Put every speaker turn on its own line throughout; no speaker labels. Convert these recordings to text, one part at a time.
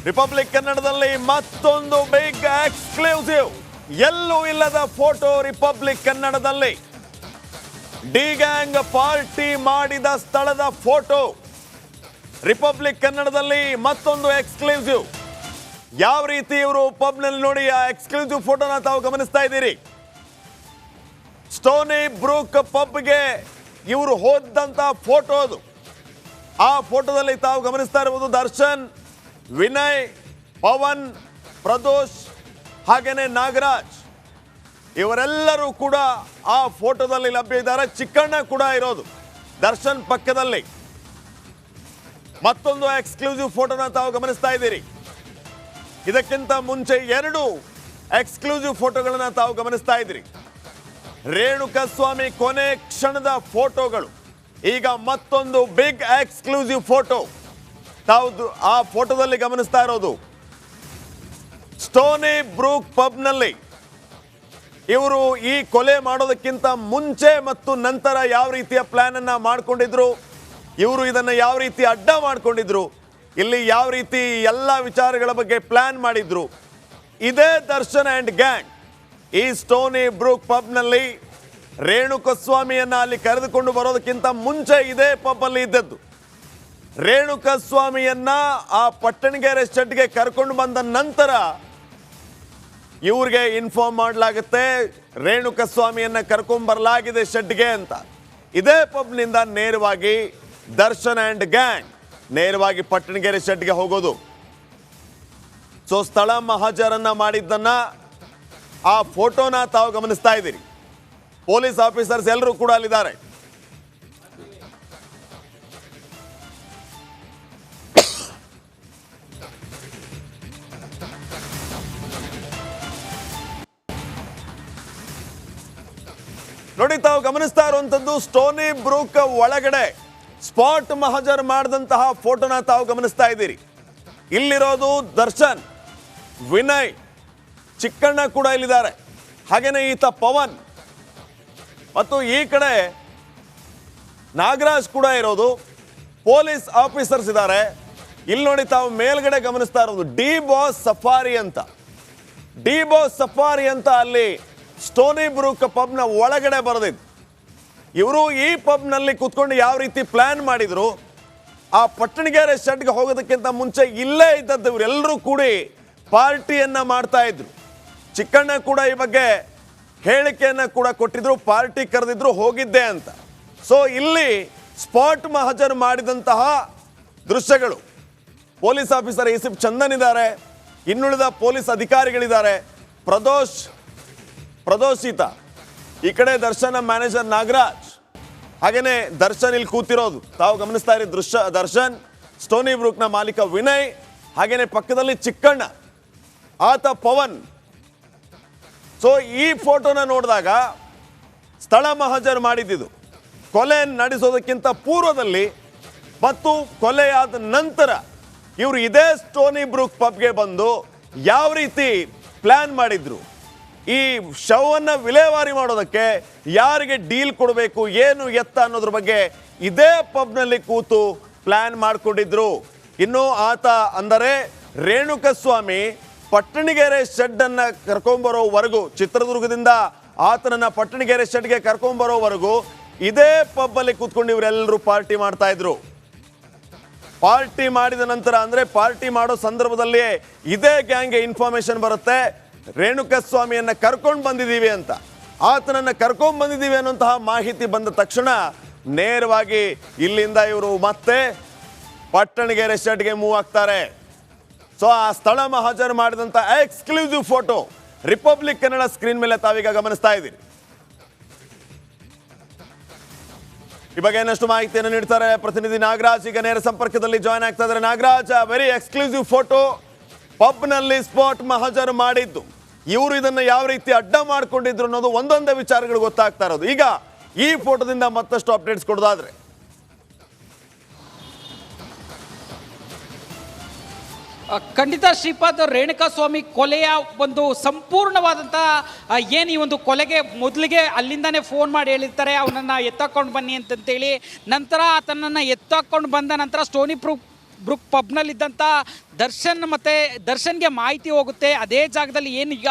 Republic ಕನ್ನಡದಲ್ಲಿ ಮತ್ತೊಂದು big exclusive, ಎಲ್ಲೂ ಇಲ್ಲದ ಫೋಟೋ ರಿಪಬ್ಲಿಕ್ ಕನ್ನಡದಲ್ಲಿ. ಡಿ ಗ್ಯಾಂಗ್ ಪಾರ್ಟಿ ಮಾಡಿದ ಸ್ಥಳದ ಫೋಟೋ ರಿಪಬ್ಲಿಕ್ ಕನ್ನಡದಲ್ಲಿ ಮತ್ತೊಂದು ಎಕ್ಸ್ಕ್ಲೂಸಿವ್. ಯಾವ ರೀತಿ ಇವರು ಪಬ್ನಲ್ಲಿ ನೋಡಿ ಆ ಎಕ್ಸ್ಕ್ಲೂಸಿವ್ ಫೋಟೋನ ತಾವು ಗಮನಿಸ್ತಾ ಇದ್ದೀರಿ. ಸ್ಟೋನಿ ಬ್ರೂಕ್ ಪಬ್ಗೆ ಇವರು ಹೋದಂತ ಫೋಟೋ ಅದು. ಆ ಫೋಟೋದಲ್ಲಿ ತಾವು ಗಮನಿಸ್ತಾ ಇರಬಹುದು ದರ್ಶನ್, ವಿನಯ್, ಪವನ್, ಪ್ರದೋಷ್ ಹಾಗೇನೆ ನಾಗರಾಜ್ ಇವರೆಲ್ಲರೂ ಕೂಡ ಆ ಫೋಟೋದಲ್ಲಿ ಲಭ್ಯ ಇದ್ದಾರೆ. ಚಿಕ್ಕಣ್ಣ ಕೂಡ ಇರೋದು ದರ್ಶನ್ ಪಕ್ಕದಲ್ಲಿ. ಮತ್ತೊಂದು ಎಕ್ಸ್ಕ್ಲೂಸಿವ್ ಫೋಟೋನ ತಾವು ಗಮನಿಸ್ತಾ ಇದ್ದೀರಿ. ಇದಕ್ಕಿಂತ ಮುಂಚೆ ಎರಡು ಎಕ್ಸ್ಕ್ಲೂಸಿವ್ ಫೋಟೋಗಳನ್ನ ತಾವು ಗಮನಿಸ್ತಾ ಇದ್ದೀರಿ. ರೇಣುಕಸ್ವಾಮಿ ಕೊನೆ ಕ್ಷಣದ ಫೋಟೋಗಳು. ಈಗ ಮತ್ತೊಂದು ಬಿಗ್ ಎಕ್ಸ್ಕ್ಲೂಸಿವ್ ಫೋಟೋ ತಾವು ಆ ಫೋಟೋದಲ್ಲಿ ಗಮನಿಸ್ತಾ ಇರೋದು. ಸ್ಟೋನಿ ಬ್ರೂಕ್ ಪಬ್ನಲ್ಲಿ ಇವರು ಈ ಕೊಲೆ ಮಾಡೋದಕ್ಕಿಂತ ಮುಂಚೆ ಮತ್ತು ನಂತರ ಯಾವ ರೀತಿಯ ಪ್ಲಾನ್ ಅನ್ನ ಮಾಡ್ಕೊಂಡಿದ್ರು, ಇವರು ಇದನ್ನ ಯಾವ ರೀತಿ ಅಡ್ಡ ಮಾಡ್ಕೊಂಡಿದ್ರು, ಇಲ್ಲಿ ಯಾವ ರೀತಿ ಎಲ್ಲ ವಿಚಾರಗಳ ಬಗ್ಗೆ ಪ್ಲಾನ್ ಮಾಡಿದ್ರು. ಇದೇ ದರ್ಶನ್ ಅಂಡ್ ಗ್ಯಾಂಗ್ ಈ ಸ್ಟೋನಿ ಬ್ರೂಕ್ ಪಬ್ನಲ್ಲಿ ರೇಣುಕಸ್ವಾಮಿಯನ್ನ ಅಲ್ಲಿ ಕರೆದುಕೊಂಡು ಬರೋದಕ್ಕಿಂತ ಮುಂಚೆ ಇದೇ ಪಬ್ ಅಲ್ಲಿ ಇದ್ದದ್ದು. ರೇಣುಕಸ್ವಾಮಿಯನ್ನ ಆ ಪಟ್ಟಣಗೆರೆ ಶೆಡ್ಗೆ ಕರ್ಕೊಂಡು ಬಂದ ನಂತರ ಇವ್ರಿಗೆ ಇನ್ಫಾರ್ಮ್ ಮಾಡಲಾಗುತ್ತೆ ರೇಣುಕಸ್ವಾಮಿಯನ್ನ ಕರ್ಕೊಂಡ್ ಬರಲಾಗಿದೆ ಶೆಡ್ಗೆ ಅಂತ. ಇದೇ ಪಬ್ನಿಂದ ನೇರವಾಗಿ ದರ್ಶನ್ ಅಂಡ್ ಗ್ಯಾಂಗ್ ನೇರವಾಗಿ ಪಟ್ಟಣಗೆರೆ ಶೆಡ್ಗೆ ಹೋಗೋದು. ಸೊ ಸ್ಥಳ ಮಹಾಜರನ್ನ ಮಾಡಿದ್ದನ್ನ ಆ ಫೋಟೋನ ತಾವು ಗಮನಿಸ್ತಾ ಇದ್ದೀರಿ. ಪೊಲೀಸ್ ಆಫೀಸರ್ಸ್ ಎಲ್ಲರೂ ಕೂಡ ಅಲ್ಲಿದ್ದಾರೆ. ನೋಡಿ, ತಾವು ಗಮನಿಸ್ತಾ ಇರುವಂತದ್ದು ಸ್ಟೋನಿ ಬ್ರೂಕ್ ಒಳಗಡೆ ಸ್ಪಾಟ್ ಮಹಜರ್ ಮಾಡಿದಂತಹ ಫೋಟೋನ ತಾವು ಗಮನಿಸ್ತಾ ಇದ್ದೀರಿ. ಇಲ್ಲಿರೋದು ದರ್ಶನ್, ವಿನಯ್, ಚಿಕ್ಕಣ್ಣ ಕೂಡ ಇಲ್ಲಿದ್ದಾರೆ. ಹಾಗೇನೆ ಈತ ಪವನ್ ಮತ್ತು ಈ ಕಡೆ ನಾಗರಾಜ್ ಕೂಡ ಇರೋದು. ಪೊಲೀಸ್ ಆಫೀಸರ್ಸ್ ಇದ್ದಾರೆ. ಇಲ್ಲಿ ನೋಡಿ, ತಾವು ಮೇಲ್ಗಡೆ ಗಮನಿಸ್ತಾ ಇರೋದು ಡಿ ಬಾಸ್ ಸಫಾರಿ ಅಂತ. ಡಿ ಬಾಸ್ ಸಫಾರಿ ಅಂತ ಅಲ್ಲಿ ಸ್ಟೋನಿ ಬ್ರೂಕ್ ಪಬ್ನ ಒಳಗಡೆ ಬರೆದಿದ್ದು. ಇವರು ಈ ಪಬ್ನಲ್ಲಿ ಕೂತ್ಕೊಂಡು ಯಾವ ರೀತಿ ಪ್ಲಾನ್ ಮಾಡಿದ್ರು, ಆ ಪಟ್ಟಣಗೆರೆ ಶೆಡ್ಗೆ ಹೋಗೋದಕ್ಕಿಂತ ಮುಂಚೆ ಇಲ್ಲೇ ಇದ್ದದ್ದು ಇವರೆಲ್ಲರೂ ಕೂಡಿ ಪಾರ್ಟಿಯನ್ನ ಮಾಡ್ತಾ ಇದ್ರು. ಚಿಕ್ಕಣ್ಣ ಕೂಡ ಈ ಬಗ್ಗೆ ಹೇಳಿಕೆಯನ್ನ ಕೂಡ ಕೊಟ್ಟಿದ್ರು, ಪಾರ್ಟಿ ಕರೆದಿದ್ರು, ಹೋಗಿದ್ದೆ ಅಂತ. ಸೊ ಇಲ್ಲಿ ಸ್ಪಾಟ್ ಮಹಜರ್ ಮಾಡಿದಂತಹ ದೃಶ್ಯಗಳು. ಪೊಲೀಸ್ ಆಫೀಸರ್ ಎಸಿಪ್ ಚಂದನ್ ಇದ್ದಾರೆ, ಇನ್ನುಳಿದ ಪೊಲೀಸ್ ಅಧಿಕಾರಿಗಳಿದ್ದಾರೆ. ಪ್ರದೋಷಿತ, ಈ ಕಡೆ ದರ್ಶನ ಮ್ಯಾನೇಜರ್ ನಾಗರಾಜ್, ಹಾಗೇನೆ ದರ್ಶನ್ ಇಲ್ಲಿ ಕೂತಿರೋದು ತಾವು ಗಮನಿಸ್ತಾ ಇರೋ ದೃಶ್ಯ. ದರ್ಶನ್, ಸ್ಟೋನಿ ಬ್ರೂಕ್ನ ಮಾಲೀಕ ವಿನಯ್, ಹಾಗೇನೆ ಪಕ್ಕದಲ್ಲಿ ಚಿಕ್ಕಣ್ಣ, ಆತ ಪವನ್. ಸೊ ಈ ಫೋಟೋನ ನೋಡಿದಾಗ ಸ್ಥಳ ಮಹಜರ್ ಮಾಡಿದ್ದು ಕೊಲೆ ನಡೆಸೋದಕ್ಕಿಂತ ಪೂರ್ವದಲ್ಲಿ ಮತ್ತು ಕೊಲೆಯಾದ ನಂತರ ಇವರು ಇದೇ ಸ್ಟೋನಿ ಬ್ರೂಕ್ ಪಬ್ಗೆ ಬಂದು ಯಾವ ರೀತಿ ಪ್ಲಾನ್ ಮಾಡಿದ್ರು, ಈ ಶವನ್ನ ವಿಲೇವಾರಿ ಮಾಡೋದಕ್ಕೆ ಯಾರಿಗೆ ಡೀಲ್ ಕೊಡಬೇಕು, ಏನು ಎತ್ತ ಅನ್ನೋದ್ರ ಬಗ್ಗೆ ಇದೇ ಪಬ್ನಲ್ಲಿ ಕೂತು ಪ್ಲಾನ್ ಮಾಡಿಕೊಂಡಿದ್ರು. ಇನ್ನು ಆತ ಅಂದರೆ ರೇಣುಕಸ್ವಾಮಿ ಪಟ್ಟಣಗೆರೆ ಶೆಡ್ ಅನ್ನ ಕರ್ಕೊಂಡ್ಬರೋವರೆಗೂ, ಚಿತ್ರದುರ್ಗದಿಂದ ಆತನನ್ನ ಪಟ್ಟಣಗೆರೆ ಶೆಡ್ಗೆ ಕರ್ಕೊಂಡ್ಬರೋವರೆಗೂ ಇದೇ ಪಬ್ ಅಲ್ಲಿ ಕೂತ್ಕೊಂಡು ಇವರೆಲ್ಲರೂ ಪಾರ್ಟಿ ಮಾಡ್ತಾ ಇದ್ರು. ಪಾರ್ಟಿ ಮಾಡಿದ ನಂತರ ಅಂದ್ರೆ ಪಾರ್ಟಿ ಮಾಡೋ ಸಂದರ್ಭದಲ್ಲಿ ಇದೇ ಗ್ಯಾಂಗ್ಗೆ ಇನ್ಫಾರ್ಮೇಶನ್ ಬರುತ್ತೆ, ರೇಣುಕಸ್ವಾಮಿಯನ್ನ ಕರ್ಕೊಂಡು ಬಂದಿದ್ದೀವಿ ಅಂತ. ಆತನನ್ನ ಕರ್ಕೊಂಡು ಬಂದಿದ್ದೀವಿ ಅನ್ನುವಂತಹ ಮಾಹಿತಿ ಬಂದ ತಕ್ಷಣ ನೇರವಾಗಿ ಇಲ್ಲಿಂದ ಇವರು ಮತ್ತೆ ಪಟ್ಟಣಗೆರೆ ಶೆಡ್ಗೆ ಮೂವ್ ಆಗ್ತಾರೆ. ಸೊ ಆ ಸ್ಥಳ ಮಹಾಜರ್ ಮಾಡಿದಂತ exclusive photo republic Kannada screen ಮೇಲೆ ತಾವೀಗ ಗಮನಿಸ್ತಾ ಇದ್ದೀರಿ. ಈ ಬಗ್ಗೆ ಇನ್ನಷ್ಟು ಮಾಹಿತಿಯನ್ನು ನೀಡ್ತಾರೆ ಪ್ರತಿನಿಧಿ ನಾಗರಾಜ್. ಈಗ ನೇರ ಸಂಪರ್ಕದಲ್ಲಿ ಜಾಯ್ನ್ ಆಗ್ತಾ ಇದ್ದಾರೆ. ನಾಗರಾಜ್, ವೆರಿ ಎಕ್ಸ್ಕ್ಲೂಸಿವ್ ಫೋಟೋ, ಪಬ್ನಲ್ಲಿ ಸ್ಪಾಟ್ ಮಹಜರ್ ಮಾಡಿದ್ದು, ಇವರು ಇದನ್ನ ಯಾವ ರೀತಿ ಅಡ್ಡ ಮಾಡ್ಕೊಂಡಿದ್ರು ಅನ್ನೋದು ಒಂದೊಂದೇ ವಿಚಾರಗಳು ಗೊತ್ತಾಗ್ತಾ ಇರೋದು. ಈಗ ಈ ಫೋಟೋದಿಂದ ಮತ್ತಷ್ಟು ಅಪ್ಡೇಟ್ಸ್ ಕೊಡೋದಾದ್ರೆ
ಖಂಡಿತ ಶ್ರೀಪಾದ್, ರೇಣುಕಾಸ್ವಾಮಿ ಕೊಲೆಯ ಒಂದು ಸಂಪೂರ್ಣವಾದಂಥ ಏನು ಈ ಒಂದು ಕೊಲೆಗೆ ಮೊದಲಿಗೆ ಅಲ್ಲಿಂದಾನೇ ಫೋನ್ ಮಾಡಿ ಹೇಳಿರ್ತಾರೆ ಅವನನ್ನು ಎತ್ತಾಕೊಂಡು ಬನ್ನಿ ಅಂತಂತೇಳಿ. ನಂತರ ಆತನನ್ನು ಎತ್ತಾಕೊಂಡು ಬಂದ ನಂತರ ಸ್ಟೋನಿ ಬ್ರೂಕ್ ಪಬ್ನಲ್ಲಿದ್ದಂಥ ದರ್ಶನ್ ಮತ್ತು ದರ್ಶನ್ಗೆ ಮಾಹಿತಿ ಹೋಗುತ್ತೆ. ಅದೇ ಜಾಗದಲ್ಲಿ ಏನೀಗ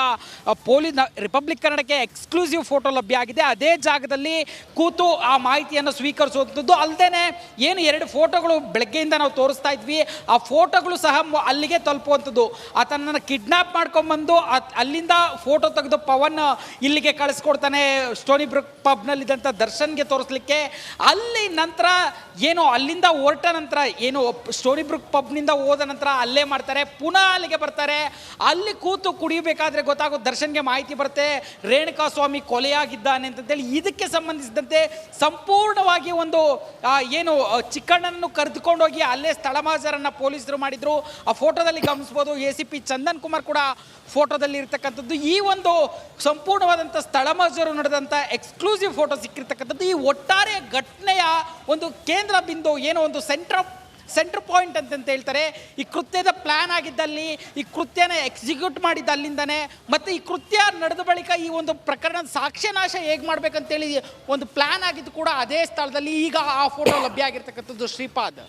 ರಿಪಬ್ಲಿಕ್ ಕನ್ನಡಕ್ಕೆ ಎಕ್ಸ್ಕ್ಲೂಸಿವ್ ಫೋಟೋ ಲಭ್ಯ ಆಗಿದೆ. ಅದೇ ಜಾಗದಲ್ಲಿ ಕೂತು ಆ ಮಾಹಿತಿಯನ್ನು ಸ್ವೀಕರಿಸುವಂಥದ್ದು ಅಲ್ಲದೆ ಏನು 2 ಫೋಟೋಗಳು ಬೆಳಗ್ಗೆಯಿಂದ ನಾವು ತೋರಿಸ್ತಾ ಇದ್ವಿ, ಆ ಫೋಟೋಗಳು ಸಹ ಅಲ್ಲಿಗೆ ತಲುಪುವಂಥದ್ದು. ಆತನನ್ನು ಕಿಡ್ನಾಪ್ ಮಾಡ್ಕೊಂಬಂದು ಅಲ್ಲಿಂದ ಫೋಟೋ ತೆಗೆದು ಪವನ್ ಇಲ್ಲಿಗೆ ಕಳಿಸ್ಕೊಡ್ತಾನೆ ಸ್ಟೋನಿ ಬ್ರೂಕ್ ಪಬ್ನಲ್ಲಿದ್ದಂಥ ದರ್ಶನ್ಗೆ ತೋರಿಸ್ಲಿಕ್ಕೆ. ಅಲ್ಲಿ ನಂತರ ಏನು ಅಲ್ಲಿಂದ ಹೊರಟ ನಂತರ ಏನು ಸ್ಟೋನಿ ಬ್ರೂಕ್ ಪಬ್ನಿಂದ ಹೋದ ನಂತರ ಅಲ್ಲೇ ಮಾಡ್ತಾರೆ, ಪುನಃ ಅಲ್ಲಿಗೆ ಬರ್ತಾರೆ. ಅಲ್ಲಿ ಕೂತು ಕುಡಿಯಬೇಕಾದ್ರೆ ಗೊತ್ತಾಗೋದು ದರ್ಶನ್ಗೆ ಮಾಹಿತಿ ಬರುತ್ತೆ ರೇಣುಕಾ ಸ್ವಾಮಿ ಕೊಲೆಯಾಗಿದ್ದಾನೆ ಅಂತೇಳಿ. ಇದಕ್ಕೆ ಸಂಬಂಧಿಸಿದಂತೆ ಸಂಪೂರ್ಣವಾಗಿ ಒಂದು ಏನು ಚಿಕ್ಕಣ್ಣನನ್ನು ಕರೆದುಕೊಂಡೋಗಿ ಅಲ್ಲೇ ಸ್ಥಳ ಮಹಾಜರನ್ನ ಪೊಲೀಸರು ಮಾಡಿದ್ರು. ಆ ಫೋಟೋದಲ್ಲಿ ಗಮನಿಸ್ಬೋದು, ACP ಚಂದನ್ ಕುಮಾರ್ ಕೂಡ ಫೋಟೋದಲ್ಲಿ ಇರ್ತಕ್ಕಂಥದ್ದು. ಈ ಒಂದು ಸಂಪೂರ್ಣವಾದಂಥ ಸ್ಥಳ ಮಹಾಜರು ನಡೆದಂಥ ಎಕ್ಸ್ಕ್ಲೂಸಿವ್ ಫೋಟೋ ಸಿಕ್ಕಿರ್ತಕ್ಕಂಥದ್ದು ಈ ಒಟ್ಟಾರೆ ಘಟನೆಯ ಒಂದು ಕೇಂದ್ರ ಬಿಂದು, ಏನೋ ಒಂದು ಸೆಂಟರ್ ಪಾಯಿಂಟ್ ಅಂತ ಹೇಳ್ತಾರೆ. ಈ ಕೃತ್ಯದ ಪ್ಲಾನ್ ಆಗಿದ್ದಲ್ಲಿ, ಈ ಕೃತ್ಯನ ಎಕ್ಸಿಕ್ಯೂಟ್ ಮಾಡಿದ್ದ ಅಲ್ಲಿಂದಾನೆ, ಮತ್ತು ಈ ಕೃತ್ಯ ನಡೆದ ಬಳಿಕ ಈ ಒಂದು ಪ್ರಕರಣದ ಸಾಕ್ಷ್ಯನಾಶ ಹೇಗೆ ಮಾಡ್ಬೇಕಂತೇಳಿ ಒಂದು ಪ್ಲಾನ್ ಆಗಿದ್ದು ಕೂಡ ಅದೇ ಸ್ಥಳದಲ್ಲಿ ಈಗ ಆ ಫೋಟೋ ಲಭ್ಯ ಆಗಿರ್ತಕ್ಕಂಥದ್ದು. ಶ್ರೀಪಾದ್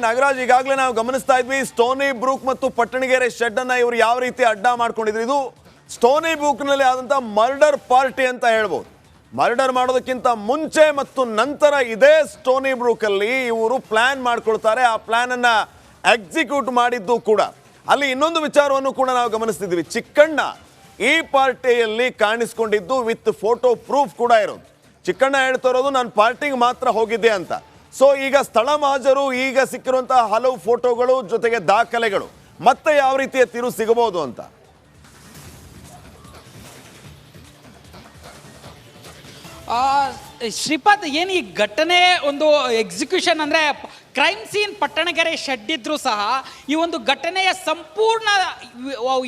ನಾಗರಾಜ್, ಈಗಾಗಲೇ ನಾವು ಗಮನಿಸ್ತಾ ಇದ್ವಿ ಸ್ಟೋನಿ ಬ್ರೂಕ್ ಮತ್ತು ಪಟ್ಟಣಗೆರೆ ಶೆಡ್ ಅನ್ನ ಇವರು ಯಾವ ರೀತಿ ಅಡ್ಡ ಮಾಡ್ಕೊಂಡಿದ್ರು. ಇದು ಸ್ಟೋನಿ ಬ್ರೂಕ್ನಲ್ಲಿ ಆದಂತ ಮರ್ಡರ್ ಪಾರ್ಟಿ ಅಂತ ಹೇಳ್ಬೋದು. ಮರ್ಡರ್ ಮಾಡೋದಕ್ಕಿಂತ ಮುಂಚೆ ಮತ್ತು ನಂತರ ಇದೇ ಸ್ಟೋನಿ ಬ್ರೂಕ್ ಅಲ್ಲಿ ಇವರು ಪ್ಲಾನ್ ಮಾಡ್ಕೊಳ್ತಾರೆ. ಆ ಪ್ಲಾನ್ ಅನ್ನ ಎಕ್ಸಿಕ್ಯೂಟ್ ಮಾಡಿದ್ದು ಕೂಡ. ಅಲ್ಲಿ ಇನ್ನೊಂದು ವಿಚಾರವನ್ನು ಕೂಡ ನಾವು ಗಮನಿಸ್ತಿದ್ವಿ, ಚಿಕ್ಕಣ್ಣ ಈ ಪಾರ್ಟಿಯಲ್ಲಿ ಕಾಣಿಸ್ಕೊಂಡಿದ್ದು ವಿತ್ ಫೋಟೋ ಪ್ರೂಫ್ ಕೂಡ ಇರೋದು. ಚಿಕ್ಕಣ್ಣ ಹೇಳ್ತಾ ಇರೋದು ನಾನು ಪಾರ್ಟಿಗೆ ಮಾತ್ರ ಹೋಗಿದ್ದೆ ಅಂತ. ಸೊ ಈಗ ಸ್ಥಳ ಮಹಾಜರು, ಈಗ ಸಿಕ್ಕಿರುವಂತಹ ಹಲವು ಫೋಟೋಗಳು ಜೊತೆಗೆ ದಾಖಲೆಗಳು ಮತ್ತೆ ಯಾವ ರೀತಿಯ ತಿರುವು ಸಿಗಬಹುದು ಅಂತ.
ಶ್ರೀಪಾದ್, ಏನು ಈ ಘಟನೆ ಒಂದು ಎಕ್ಸಿಕ್ಯೂಷನ್ ಅಂದರೆ ಕ್ರೈಮ್ ಸೀನ್ ಪಟ್ಟಣಗೆರೆ ಶೆಡ್ ಇದ್ರೂ ಸಹ ಈ ಒಂದು ಘಟನೆಯ ಸಂಪೂರ್ಣ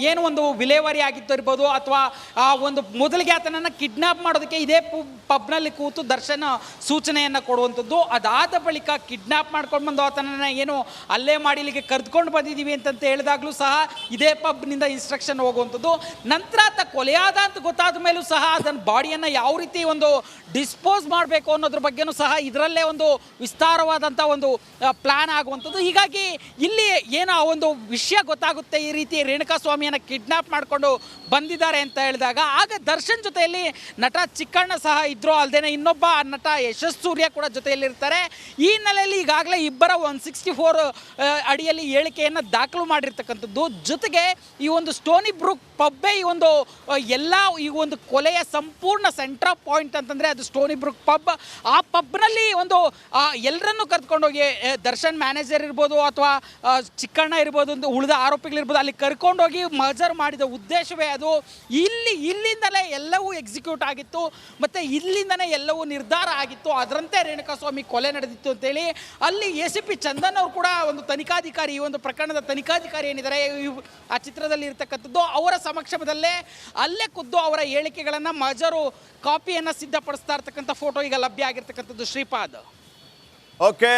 ಏನು ಒಂದು ವಿಲೇವಾರಿ ಆಗಿದ್ದಿರ್ಬೋದು, ಅಥವಾ ಆ ಒಂದು ಮೊದಲಿಗೆ ಆತನನ್ನು ಕಿಡ್ನಾಪ್ ಮಾಡೋದಕ್ಕೆ ಇದೇ ಪಬ್ನಲ್ಲಿ ಕೂತು ದರ್ಶನ ಸೂಚನೆಯನ್ನು ಕೊಡುವಂಥದ್ದು. ಅದಾದ ಬಳಿಕ ಕಿಡ್ನಾಪ್ ಮಾಡ್ಕೊಂಡು ಬಂದು ಆತನನ್ನು ಏನು ಅಲ್ಲೇ ಮಾಡಿ ಇಲ್ಲಿಗೆ ಕರೆದುಕೊಂಡು ಬಂದಿದ್ದೀವಿ ಅಂತ ಹೇಳಿದಾಗಲೂ ಸಹ ಇದೇ ಪಬ್ನಿಂದ ಇನ್ಸ್ಟ್ರಕ್ಷನ್ ಹೋಗುವಂಥದ್ದು. ನಂತರ ಆತ ಕೊಲೆಯಾದ ಅಂತ ಗೊತ್ತಾದ ಮೇಲೂ ಸಹ ಅದನ್ನು ಬಾಡಿಯನ್ನು ಯಾವ ರೀತಿ ಒಂದು ಡಿಸ್ಪೋಸ್ ಮಾಡಬೇಕು ಅನ್ನೋದ್ರ ಬಗ್ಗೆನೂ ಸಹ ಇದರಲ್ಲೇ ಒಂದು ವಿಸ್ತಾರವಾದಂಥ ಒಂದು ಪ್ಲಾನ್ ಆಗುವಂಥದ್ದು. ಹೀಗಾಗಿ ಇಲ್ಲಿ ಏನೋ ಆ ಒಂದು ವಿಷಯ ಗೊತ್ತಾಗುತ್ತೆ, ಈ ರೀತಿ ರೇಣುಕಾ ಸ್ವಾಮಿಯನ್ನು ಕಿಡ್ನಾಪ್ ಮಾಡಿಕೊಂಡು ಬಂದಿದ್ದಾರೆ ಅಂತ ಹೇಳಿದಾಗ ಆಗ ದರ್ಶನ್ ಜೊತೆಯಲ್ಲಿ ನಟ ಚಿಕ್ಕಣ್ಣ ಸಹ ಇದ್ರು, ಅಲ್ಲದೆ ಇನ್ನೊಬ್ಬ ನಟ ಯಶಸ್ ಸೂರ್ಯ ಕೂಡ ಜೊತೆಯಲ್ಲಿ ಇರ್ತಾರೆ. ಈ ಹಿನ್ನೆಲೆಯಲ್ಲಿ ಈಗಾಗಲೇ ಇಬ್ಬರ 164 ಅಡಿಯಲ್ಲಿ ಹೇಳಿಕೆಯನ್ನು ದಾಖಲು ಮಾಡಿರ್ತಕ್ಕಂಥದ್ದು. ಜೊತೆಗೆ ಈ ಒಂದು ಸ್ಟೋನಿ ಬ್ರೂಕ್ ಪಬ್ಬೇ ಈ ಒಂದು ಎಲ್ಲ ಈ ಒಂದು ಕೊಲೆಯ ಸಂಪೂರ್ಣ ಸೆಂಟ್ರ್ ಪಾಯಿಂಟ್ ಅಂತಂದರೆ ಅದು ಸ್ಟೋನಿ ಬ್ರೂಕ್ ಪಬ್. ಆ ಪಬ್ನಲ್ಲಿ ಒಂದು ಎಲ್ಲರನ್ನೂ ಕರ್ಕೊಂಡೋಗಿ ದರ್ಶನ್ ಮ್ಯಾನೇಜರ್ ಇರ್ಬೋದು ಅಥವಾ ಚಿಕ್ಕಣ್ಣ ಇರ್ಬೋದು, ಒಂದು ಉಳಿದ ಆರೋಪಿಗಳಿರ್ಬೋದು, ಅಲ್ಲಿ ಕರ್ಕೊಂಡೋಗಿ ಮರ್ಜರ್ ಮಾಡಿದ ಉದ್ದೇಶವೇ ಅದು. ಇಲ್ಲಿಂದಲೇ ಎಲ್ಲವೂ ಎಕ್ಸಿಕ್ಯೂಟ್ ಆಗಿತ್ತು ಮತ್ತು ಇಲ್ಲಿಂದನೇ ಎಲ್ಲವೂ ನಿರ್ಧಾರ ಆಗಿತ್ತು. ಅದರಂತೆ ರೇಣುಕಾ ಸ್ವಾಮಿ ಕೊಲೆ ನಡೆದಿತ್ತು ಅಂತೇಳಿ ಅಲ್ಲಿ ACP ಚಂದನ್ ಅವರು ಕೂಡ ಒಂದು ತನಿಖಾಧಿಕಾರಿ, ಈ ಒಂದು ಪ್ರಕರಣದ ತನಿಖಾಧಿಕಾರಿ ಏನಿದ್ದಾರೆ ಆ ಚಿತ್ರದಲ್ಲಿ ಇರ್ತಕ್ಕಂಥದ್ದು, ಅವರ ಸಮಕ್ಷಮದಲ್ಲೇ ಅಲ್ಲೇ ಖುದ್ದು ಅವರ ಹೇಳಿಕೆಗಳನ್ನು ಮಜರು ಕಾಪಿಯನ್ನು ಸಿದ್ಧಪಡಿಸ್ತಾ ಇರ್ತಕ್ಕಂಥ ಫೋಟೋ ಈಗ ಲಭ್ಯ ಆಗಿರ್ತಕ್ಕಂಥದ್ದು. ಶ್ರೀಪಾದ್,
ಓಕೆ.